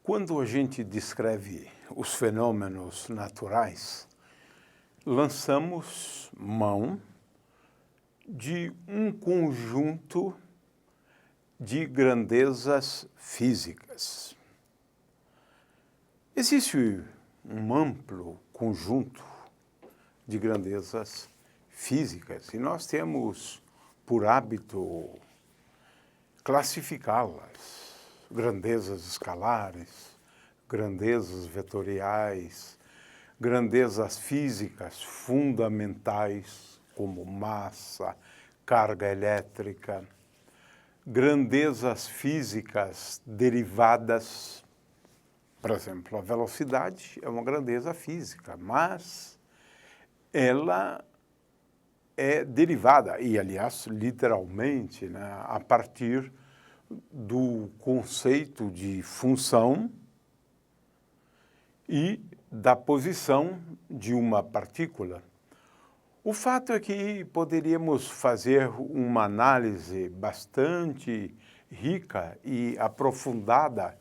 Quando a gente descreve os fenômenos naturais, lançamos mão de um conjunto de grandezas físicas. Existe um amplo conjunto de grandezas físicas e nós temos por hábito classificá-las. Grandezas escalares, grandezas vetoriais, grandezas físicas fundamentais, como massa, carga elétrica, grandezas físicas derivadas. Por exemplo, a velocidade é uma grandeza física, mas ela é derivada, e aliás, literalmente, né, a partir do conceito de função e da posição de uma partícula. O fato é que poderíamos fazer uma análise bastante rica e aprofundada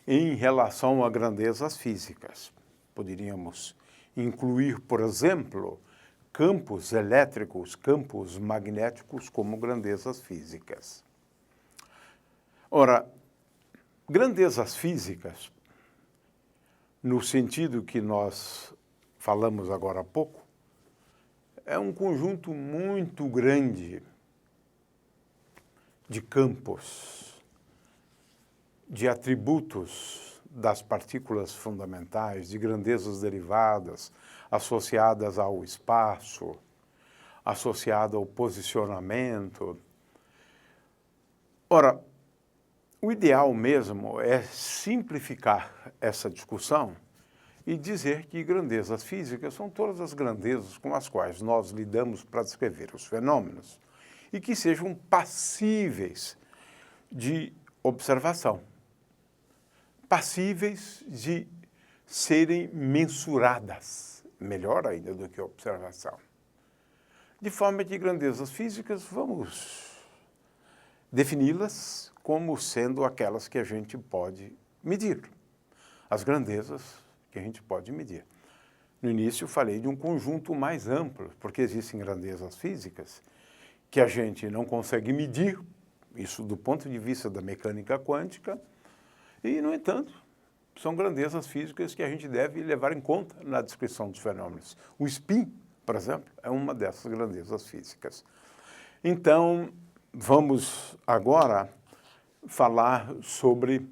em relação a grandezas físicas. Poderíamos incluir, por exemplo, campos elétricos, campos magnéticos como grandezas físicas. Ora, grandezas físicas, no sentido que nós falamos agora há pouco, é um conjunto muito grande de campos, de atributos das partículas fundamentais, de grandezas derivadas, associadas ao espaço, associado ao posicionamento. Ora, o ideal mesmo é simplificar essa discussão e dizer que grandezas físicas são todas as grandezas com as quais nós lidamos para descrever os fenômenos e que sejam passíveis de observação, passíveis de serem mensuradas, melhor ainda do que observação. De forma que grandezas físicas, vamos defini-las como sendo aquelas que a gente pode medir, as grandezas que a gente pode medir. No início falei de um conjunto mais amplo, porque existem grandezas físicas que a gente não consegue medir, isso do ponto de vista da mecânica quântica, e, no entanto, são grandezas físicas que a gente deve levar em conta na descrição dos fenômenos. O spin, por exemplo, é uma dessas grandezas físicas. Então, vamos agora falar sobre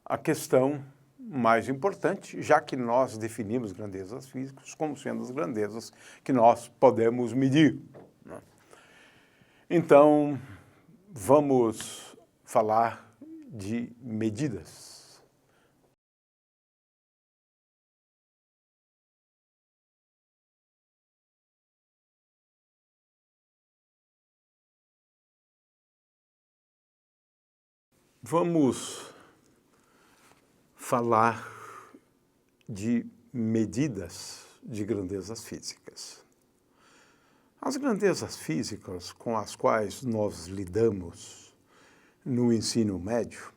a questão mais importante, já que nós definimos grandezas físicas como sendo as grandezas que nós podemos medir, né? Então, vamos falar de medidas. Vamos falar de medidas de grandezas físicas. As grandezas físicas com as quais nós lidamos no ensino médio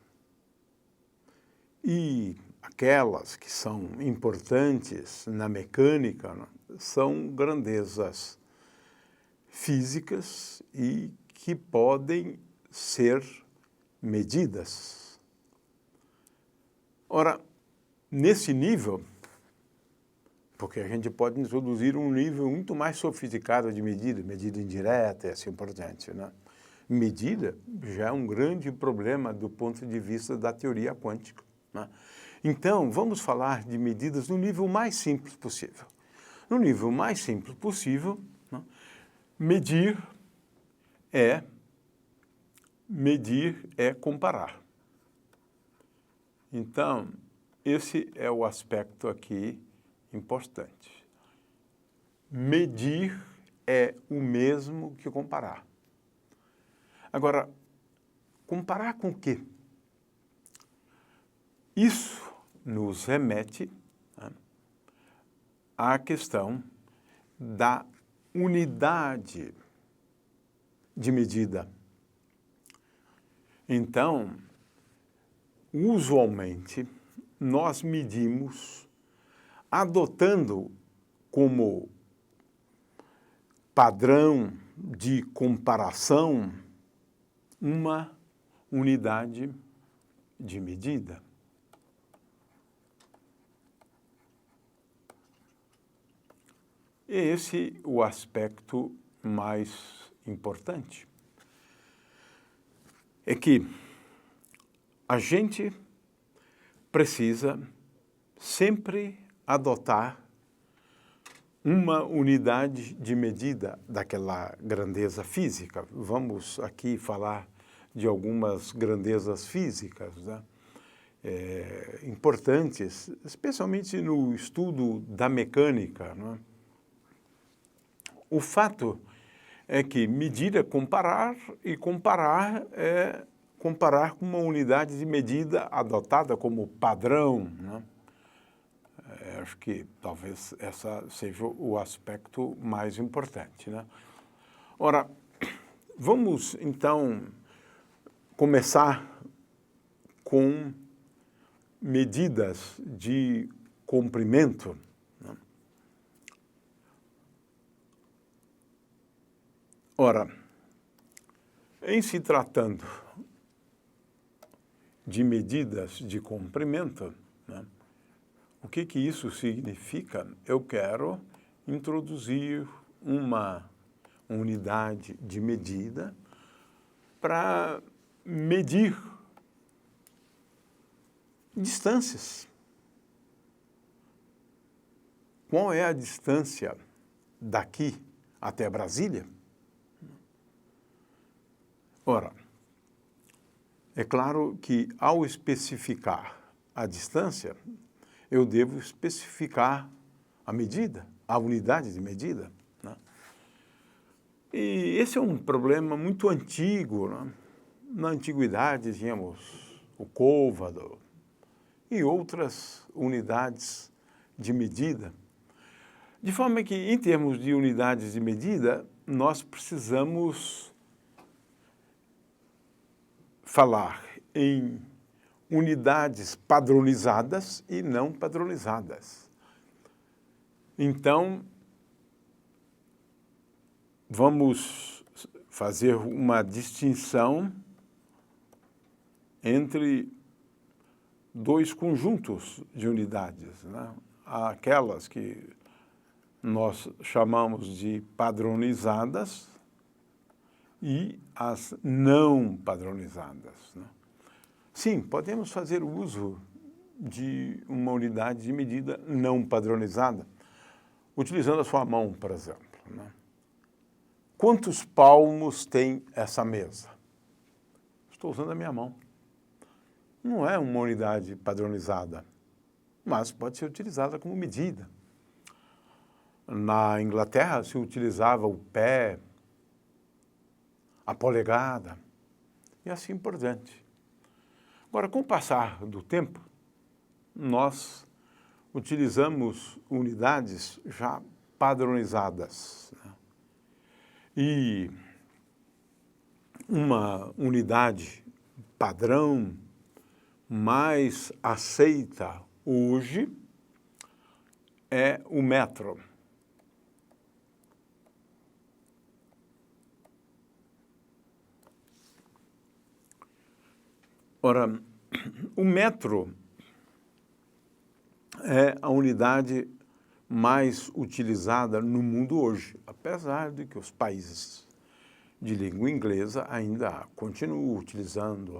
e aquelas que são importantes na mecânica, né, são grandezas físicas e que podem ser medidas. Ora, nesse nível, porque a gente pode introduzir um nível muito mais sofisticado de medida, medida indireta e assim por diante, né? Medida já é um grande problema do ponto de vista da teoria quântica, né? Então, vamos falar de medidas no nível mais simples possível. No nível mais simples possível, né, medir é comparar. Então, esse é o aspecto aqui importante. Medir é o mesmo que comparar. Agora, comparar com o quê? Isso nos remete, né, à questão da unidade de medida. Então, usualmente, nós medimos adotando como padrão de comparação uma unidade de medida. Esse é o aspecto mais importante. É que a gente precisa sempre adotar uma unidade de medida daquela grandeza física. Vamos aqui falar de algumas grandezas físicas, né? Importantes, especialmente no estudo da mecânica, né? O fato é que medir é comparar, e comparar é comparar com uma unidade de medida adotada como padrão, né? Acho que talvez esse seja o aspecto mais importante, né? Ora, vamos então começar com medidas de comprimento, né? Ora, em se tratando de medidas de comprimento, né, o que isso significa? Eu quero introduzir uma unidade de medida para medir distâncias. Qual é a distância daqui até Brasília? Ora, é claro que ao especificar a distância, eu devo especificar a medida, a unidade de medida, né? E esse é um problema muito antigo, né? Na antiguidade tínhamos o côvado e outras unidades de medida. De forma que, em termos de unidades de medida, nós precisamos falar em unidades padronizadas e não padronizadas. Então, vamos fazer uma distinção entre dois conjuntos de unidades, né? Aquelas que nós chamamos de padronizadas e as não padronizadas, né? Sim, podemos fazer uso de uma unidade de medida não padronizada, utilizando a sua mão, por exemplo, né? Quantos palmos tem essa mesa? Estou usando a minha mão. Não é uma unidade padronizada, mas pode ser utilizada como medida. Na Inglaterra se utilizava o pé, a polegada e assim por diante. Agora, com o passar do tempo, nós utilizamos unidades já padronizadas, né? E uma unidade padrão mais aceita hoje é o metro. Ora, o metro é a unidade mais utilizada no mundo hoje, apesar de que os países de língua inglesa ainda continuam utilizando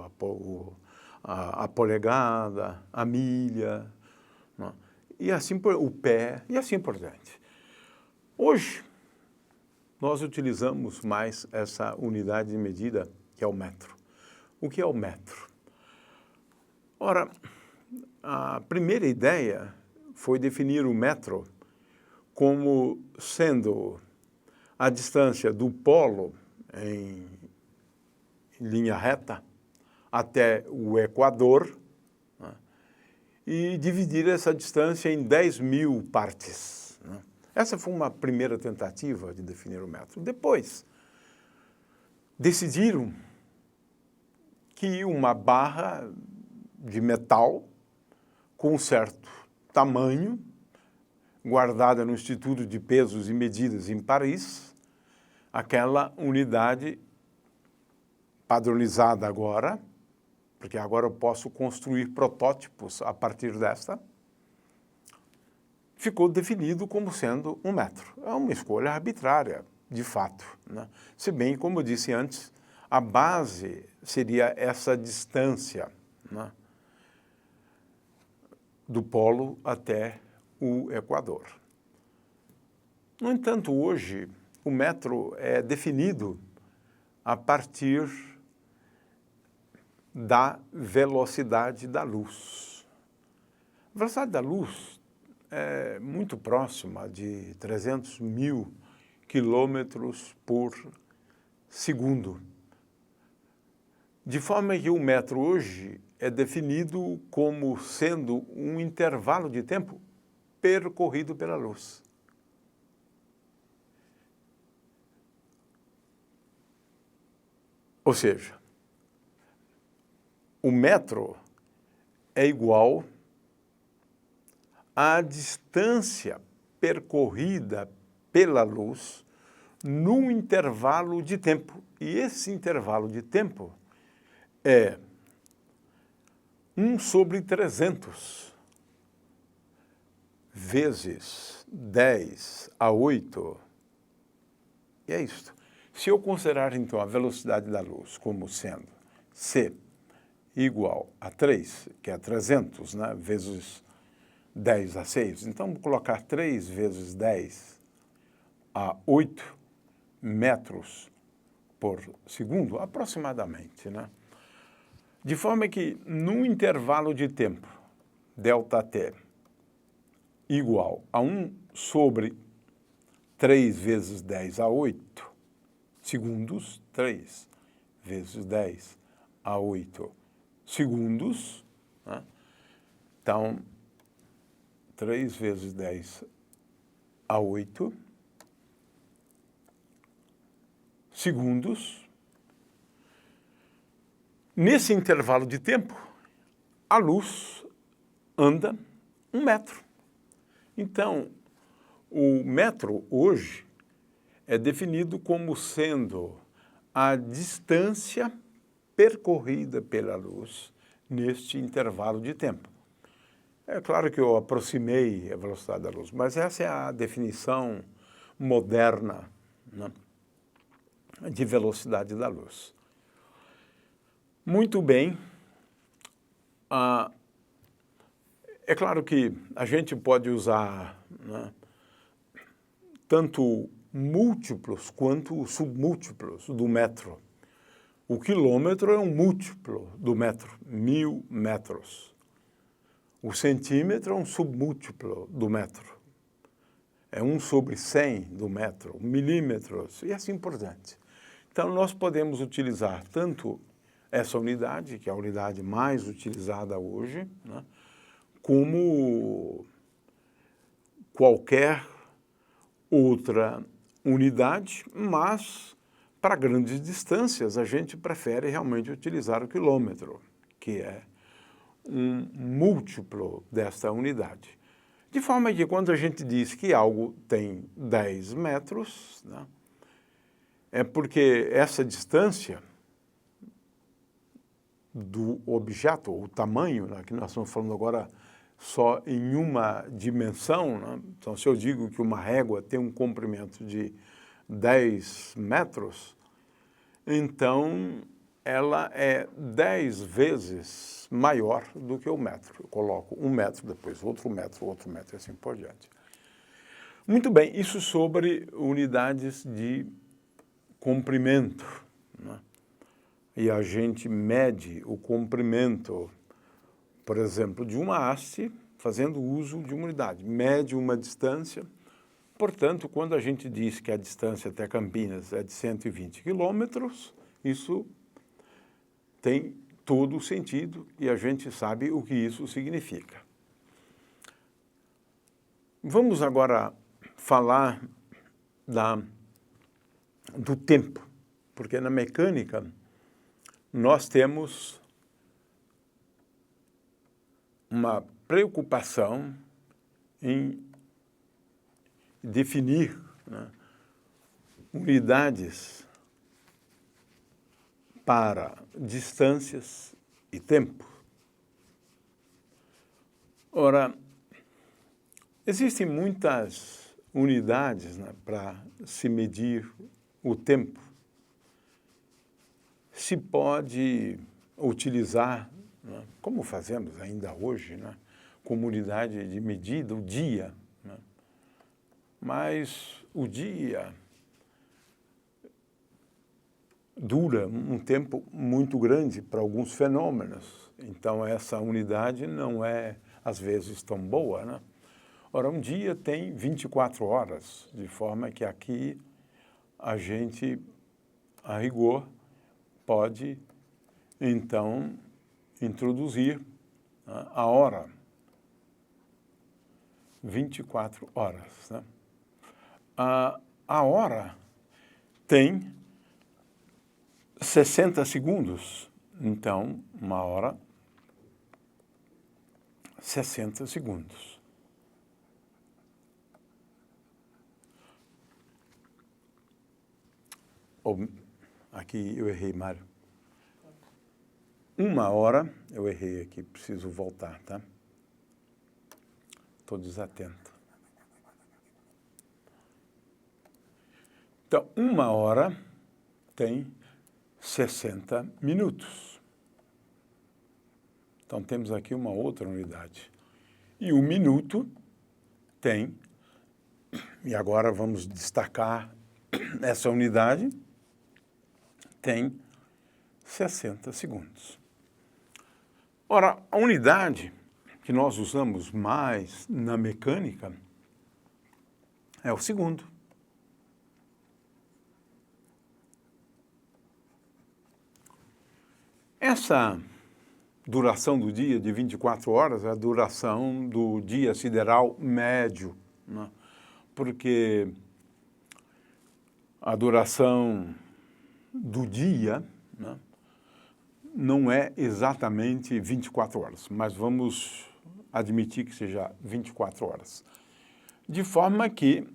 a polegada, a milha, né? E assim o pé, e assim por diante. Hoje, nós utilizamos mais essa unidade de medida, que é o metro. O que é o metro? Ora, a primeira ideia foi definir o metro como sendo a distância do polo em linha reta até o Equador, né, e dividir essa distância em 10.000 partes, né? Essa foi uma primeira tentativa de definir o metro. Depois, decidiram que uma barra de metal com um certo tamanho, guardada no Instituto de Pesos e Medidas em Paris, aquela unidade padronizada agora, porque agora eu posso construir protótipos a partir desta, ficou definido como sendo 1 metro. É uma escolha arbitrária, de fato, né? Se bem, como eu disse antes, a base seria essa distância, né, do polo até o Equador. No entanto, hoje, o metro é definido a partir da velocidade da luz. A velocidade da luz é muito próxima de 300 mil quilômetros por segundo. De forma que o metro hoje é definido como sendo um intervalo de tempo percorrido pela luz. Ou seja, o metro é igual à distância percorrida pela luz num intervalo de tempo. E esse intervalo de tempo é 1 sobre 300 vezes 10 a 8. E é isto. Se eu considerar, então, a velocidade da luz como sendo c igual a 3, que é 300, né, vezes 10 a 6, então vou colocar 3 vezes 10 a 8 metros por segundo, aproximadamente, né? De forma que, num intervalo de tempo, ΔT igual a 1 sobre 3 vezes 10 a 8 segundos, 3 vezes 10 a 8 segundos, né? Então, 3 vezes 10 a 8 segundos. Nesse intervalo de tempo, a luz anda 1 metro. Então, o metro hoje é definido como sendo a distância percorrida pela luz neste intervalo de tempo. É claro que eu aproximei a velocidade da luz, mas essa é a definição moderna, né, de velocidade da luz. Muito bem. É claro que a gente pode usar, né, tanto múltiplos quanto submúltiplos do metro. O quilômetro é um múltiplo do metro, 1000 metros. O centímetro é um submúltiplo do metro. É 1 sobre 100 do metro, milímetros, e assim por diante. Então, nós podemos utilizar tanto essa unidade, que é a unidade mais utilizada hoje, né, como qualquer outra unidade, mas para grandes distâncias a gente prefere realmente utilizar o quilômetro, que é um múltiplo desta unidade. De forma que quando a gente diz que algo tem 10 metros, né, é porque essa distância do objeto, o tamanho, né, que nós estamos falando agora só em uma dimensão, né? Então, se eu digo que uma régua tem um comprimento de 10 metros, então ela é 10 vezes maior do que o metro. Eu coloco 1 metro, depois outro metro, e assim por diante. Muito bem, isso sobre unidades de comprimento, né? E a gente mede o comprimento, por exemplo, de uma haste, fazendo uso de uma unidade. Mede uma distância. Portanto, quando a gente diz que a distância até Campinas é de 120 quilômetros, isso tem todo o sentido e a gente sabe o que isso significa. Vamos agora falar do tempo, porque na mecânica nós temos uma preocupação em definir, né, unidades para distâncias e tempo. Ora, existem muitas unidades, né, para se medir o tempo. Se pode utilizar, né, como fazemos ainda hoje, né, como unidade de medida, o dia, né? Mas o dia dura um tempo muito grande para alguns fenômenos, então essa unidade não é, às vezes, tão boa, né? Ora, um dia tem 24 horas, de forma que aqui a gente, a rigor, pode, então, introduzir, né, a hora. 24 horas, né? A hora tem 60 segundos. Então, uma hora, 60 segundos. Aqui eu errei, Mário. Uma hora, eu errei aqui, preciso voltar, tá? Estou desatento. Então, uma hora tem 60 minutos. Então, temos aqui uma outra unidade. E o minuto tem, e agora vamos destacar essa unidade, tem 60 segundos. Ora, a unidade que nós usamos mais na mecânica é o segundo. Essa duração do dia de 24 horas é a duração do dia sideral médio, né? Porque a duração do dia, né, não é exatamente 24 horas, mas vamos admitir que seja 24 horas. De forma que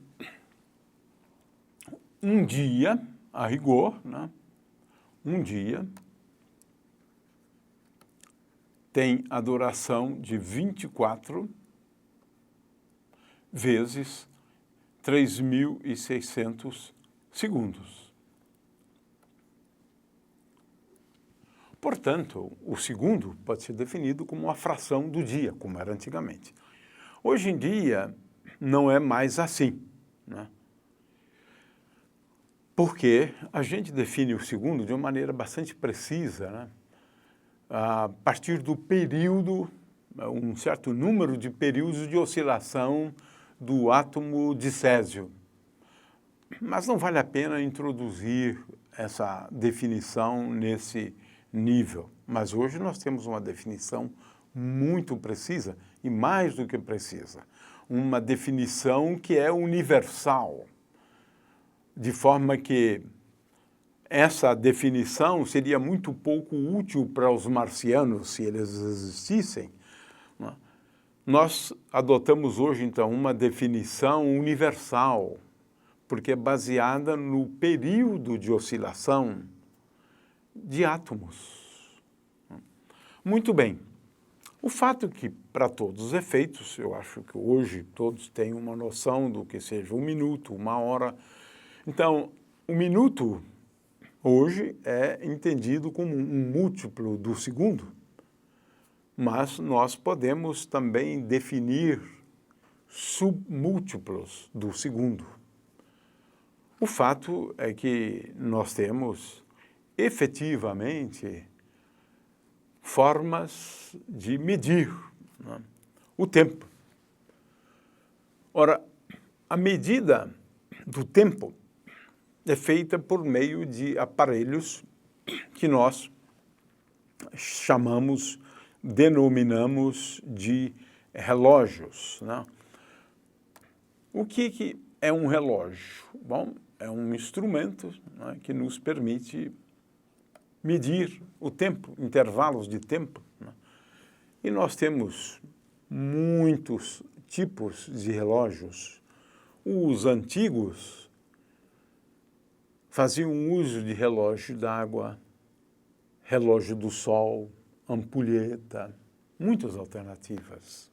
um dia, a rigor, né, um dia tem a duração de 24 vezes 3.600 segundos. Portanto, o segundo pode ser definido como uma fração do dia, como era antigamente. Hoje em dia, não é mais assim, né? Porque a gente define o segundo de uma maneira bastante precisa, né? A partir do período, um certo número de períodos de oscilação do átomo de césio. Mas não vale a pena introduzir essa definição nesse nível. Mas hoje nós temos uma definição muito precisa e mais do que precisa. Uma definição que é universal, de forma que essa definição seria muito pouco útil para os marcianos, se eles existissem. Nós adotamos hoje, então, uma definição universal, porque é baseada no período de oscilação de átomos. Muito bem. O fato é que, para todos os efeitos, eu acho que hoje todos têm uma noção do que seja um minuto, uma hora. Então, o minuto hoje é entendido como um múltiplo do segundo, mas nós podemos também definir submúltiplos do segundo. O fato é que nós temos efetivamente formas de medir, né, o tempo. Ora, a medida do tempo é feita por meio de aparelhos que nós denominamos de relógios, né? O que é um relógio? Bom, é um instrumento, né, que nos permite medir o tempo, intervalos de tempo, né? E nós temos muitos tipos de relógios. Os antigos faziam uso de relógio d'água, relógio do sol, ampulheta, muitas alternativas.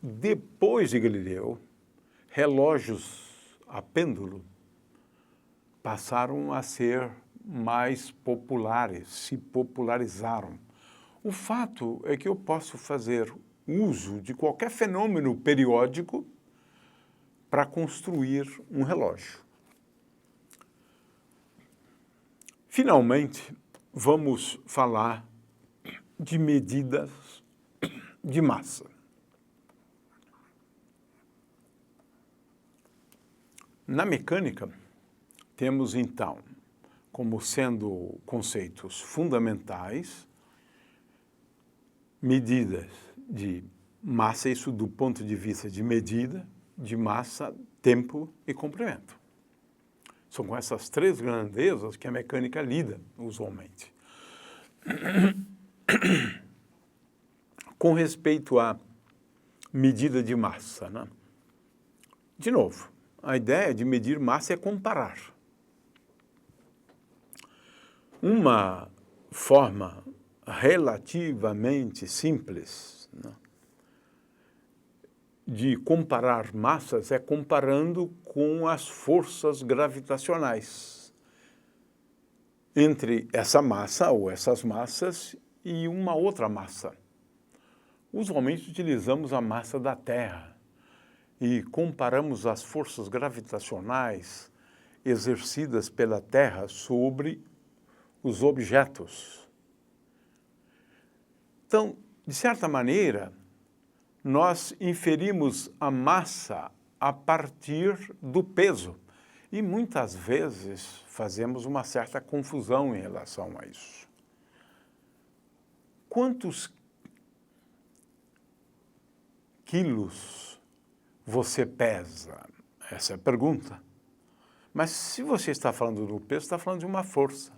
Depois de Galileu, relógios a pêndulo passaram a ser mais populares, se popularizaram. O fato é que eu posso fazer uso de qualquer fenômeno periódico para construir um relógio. Finalmente, vamos falar de medidas de massa. Na mecânica, temos então, como sendo conceitos fundamentais, medidas de massa, isso do ponto de vista de medida, de massa, tempo e comprimento. São com essas três grandezas que a mecânica lida, usualmente. Com respeito à medida de massa, né? De novo, a ideia de medir massa é comparar. Uma forma relativamente simples, né, de comparar massas é comparando com as forças gravitacionais entre essa massa ou essas massas e uma outra massa. Usualmente utilizamos a massa da Terra e comparamos as forças gravitacionais exercidas pela Terra sobre os objetos. Então, de certa maneira, nós inferimos a massa a partir do peso e muitas vezes fazemos uma certa confusão em relação a isso. Quantos quilos você pesa? Essa é a pergunta. Mas se você está falando do peso, está falando de uma força.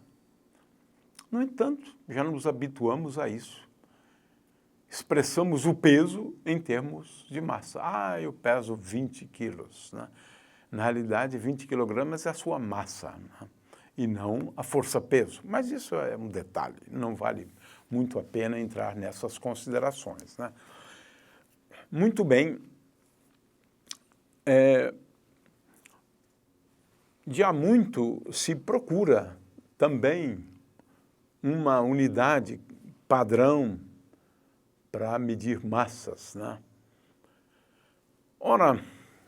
No entanto, já nos habituamos a isso. Expressamos o peso em termos de massa. Ah, eu peso 20 quilos. Né? Na realidade, 20 quilogramas é a sua massa, né? E não a força-peso. Mas isso é um detalhe, não vale muito a pena entrar nessas considerações, né? Muito bem. De há muito se procura também uma unidade padrão para medir massas, né? Ora,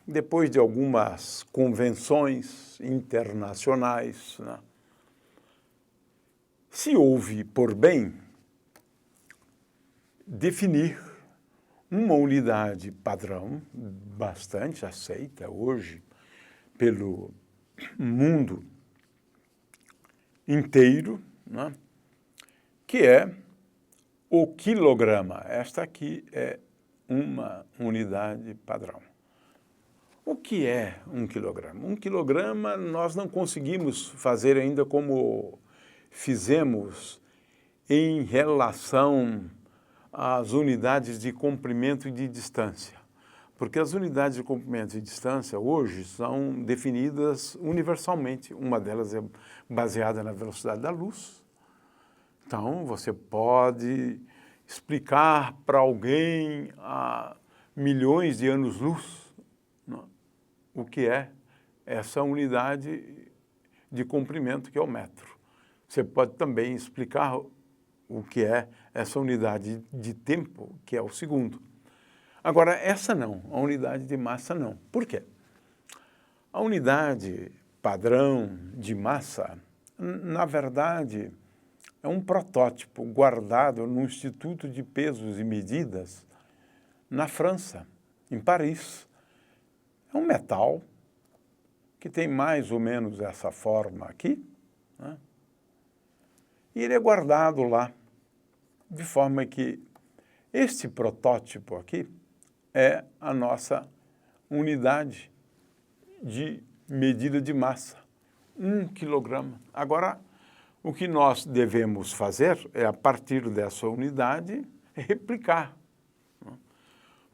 depois de algumas convenções internacionais, né, se houve por bem definir uma unidade padrão bastante aceita hoje pelo mundo inteiro, né, que é o quilograma. Esta aqui é uma unidade padrão. O que é um quilograma? Um quilograma nós não conseguimos fazer ainda como fizemos em relação às unidades de comprimento e de distância. Porque as unidades de comprimento e distância hoje são definidas universalmente. Uma delas é baseada na velocidade da luz. Então, você pode explicar para alguém a milhões de anos-luz o que é essa unidade de comprimento, que é o metro. Você pode também explicar o que é essa unidade de tempo, que é o segundo. Agora, essa não, a unidade de massa não. Por quê? A unidade padrão de massa, na verdade, é um protótipo guardado no Instituto de Pesos e Medidas na França, em Paris. É um metal que tem mais ou menos essa forma aqui, né? E ele é guardado lá, de forma que este protótipo aqui é a nossa unidade de medida de massa, 1 quilograma. Agora, o que nós devemos fazer é, a partir dessa unidade, replicar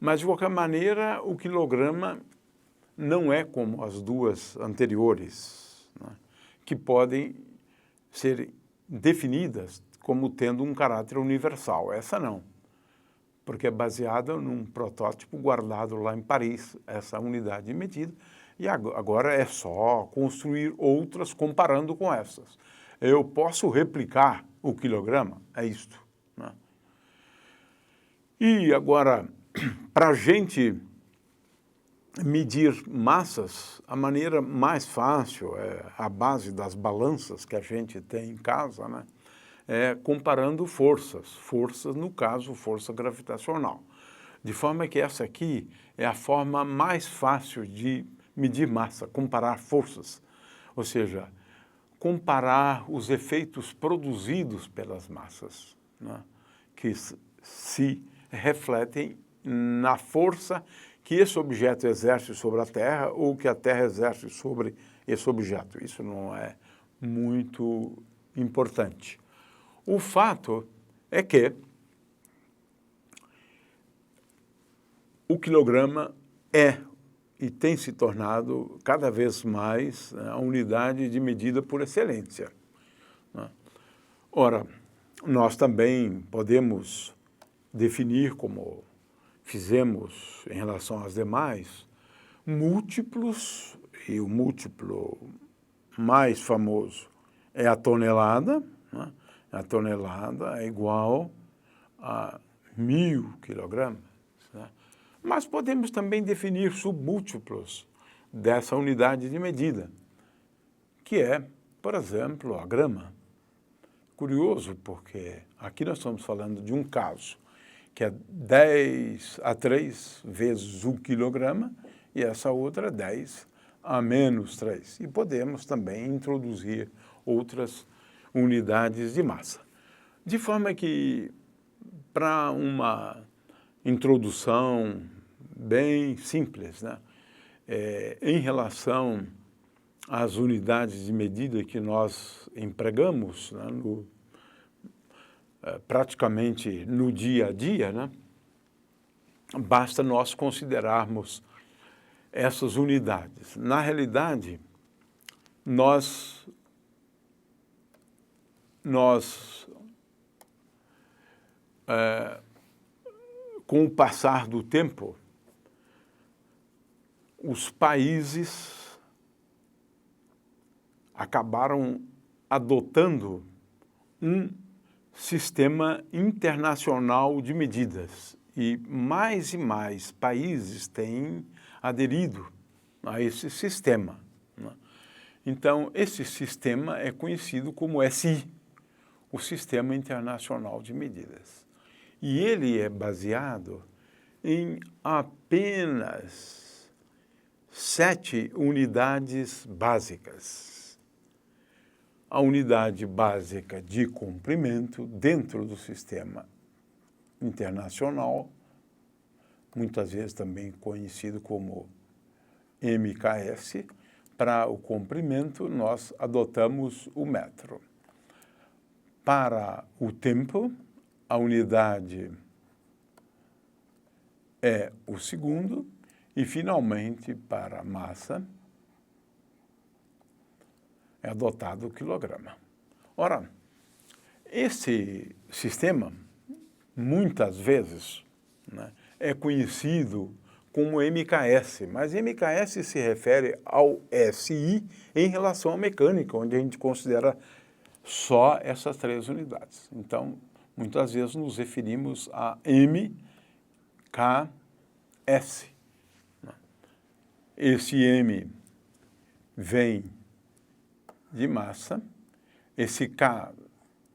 Mas, de qualquer maneira, o quilograma não é como as duas anteriores, né, que podem ser definidas como tendo um caráter universal. Essa não, porque é baseada num protótipo guardado lá em Paris, essa unidade de medida, e agora é só construir outras comparando com essas. Eu posso replicar o quilograma? É isto, né? E agora, para a gente medir massas, a maneira mais fácil, a base das balanças que a gente tem em casa, né, é comparando forças. Forças, no caso, força gravitacional. De forma que essa aqui é a forma mais fácil de medir massa, comparar forças. Ou seja, comparar os efeitos produzidos pelas massas, né, que se refletem na força que esse objeto exerce sobre a Terra ou que a Terra exerce sobre esse objeto. Isso não é muito importante. O fato é que o quilograma é e tem se tornado cada vez mais a unidade de medida por excelência, né? Ora, nós também podemos definir, como fizemos em relação às demais, múltiplos, e o múltiplo mais famoso é a tonelada, né? A tonelada é igual a 1000 quilogramas, né? Mas podemos também definir submúltiplos dessa unidade de medida, que é, por exemplo, a grama. Curioso, porque aqui nós estamos falando de um caso que é 10 a 3 vezes 1 quilograma, e essa outra é 10 a menos 3. E podemos também introduzir outras unidades de massa. De forma que, para uma introdução bem simples, né, em relação às unidades de medida que nós empregamos, né, praticamente no dia a dia, né, basta nós considerarmos essas unidades. Na realidade, nós com o passar do tempo, os países acabaram adotando um sistema internacional de medidas e mais países têm aderido a esse sistema, né? Então, esse sistema é conhecido como SI, o Sistema Internacional de Medidas. E ele é baseado em apenas 7 unidades básicas. A unidade básica de comprimento dentro do sistema internacional, muitas vezes também conhecido como MKS. Para o comprimento, nós adotamos o metro. Para o tempo, a unidade é o segundo. E, finalmente, para a massa, é adotado o quilograma. Ora, esse sistema, muitas vezes, né, é conhecido como MKS, mas MKS se refere ao SI em relação à mecânica, onde a gente considera só essas 3 unidades. Então, muitas vezes nos referimos a MKS. Esse M vem de massa, esse K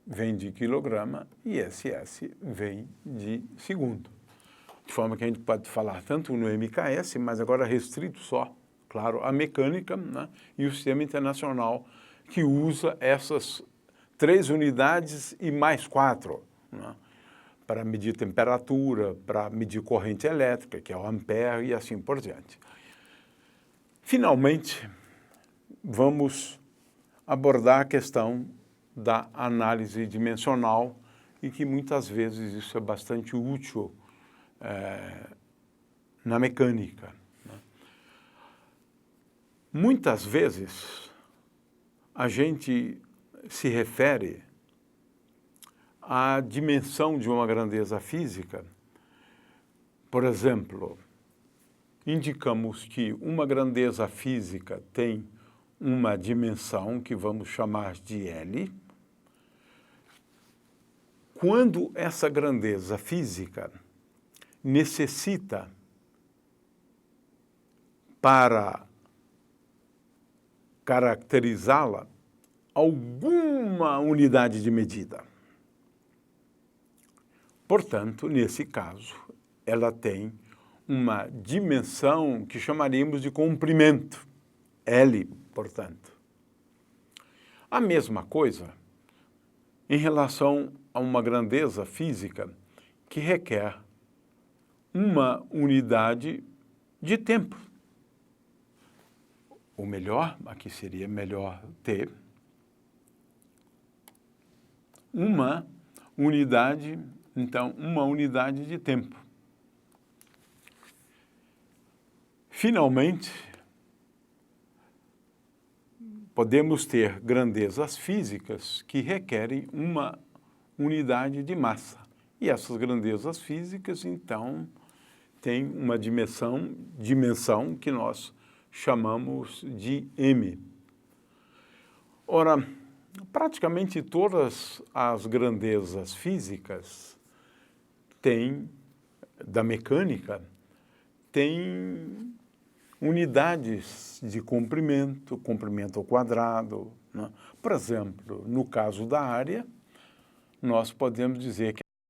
vem de quilograma e esse S vem de segundo. De forma que a gente pode falar tanto no MKS, mas agora restrito só, claro, à mecânica, né, e o sistema internacional que usa essas 3 unidades e mais 4, né, para medir temperatura, para medir corrente elétrica, que é o ampere, e assim por diante. Finalmente, vamos abordar a questão da análise dimensional e que muitas vezes isso é bastante útil na mecânica. Muitas vezes, a gente se refere à dimensão de uma grandeza física. Por exemplo, indicamos que uma grandeza física tem uma dimensão que vamos chamar de L. Quando essa grandeza física necessita, para caracterizá-la, alguma unidade de medida. Portanto, nesse caso, ela tem uma dimensão que chamaríamos de comprimento, L, portanto. A mesma coisa em relação a uma grandeza física que requer uma unidade de tempo. Ou melhor, aqui seria melhor ter uma unidade, então, uma unidade de tempo. Finalmente, podemos ter grandezas físicas que requerem uma unidade de massa. E essas grandezas físicas, então, têm uma dimensão que nós chamamos de m. Ora, praticamente todas as grandezas físicas da mecânica têm unidades de comprimento, comprimento ao quadrado, né? Por exemplo, no caso da área, nós podemos dizer que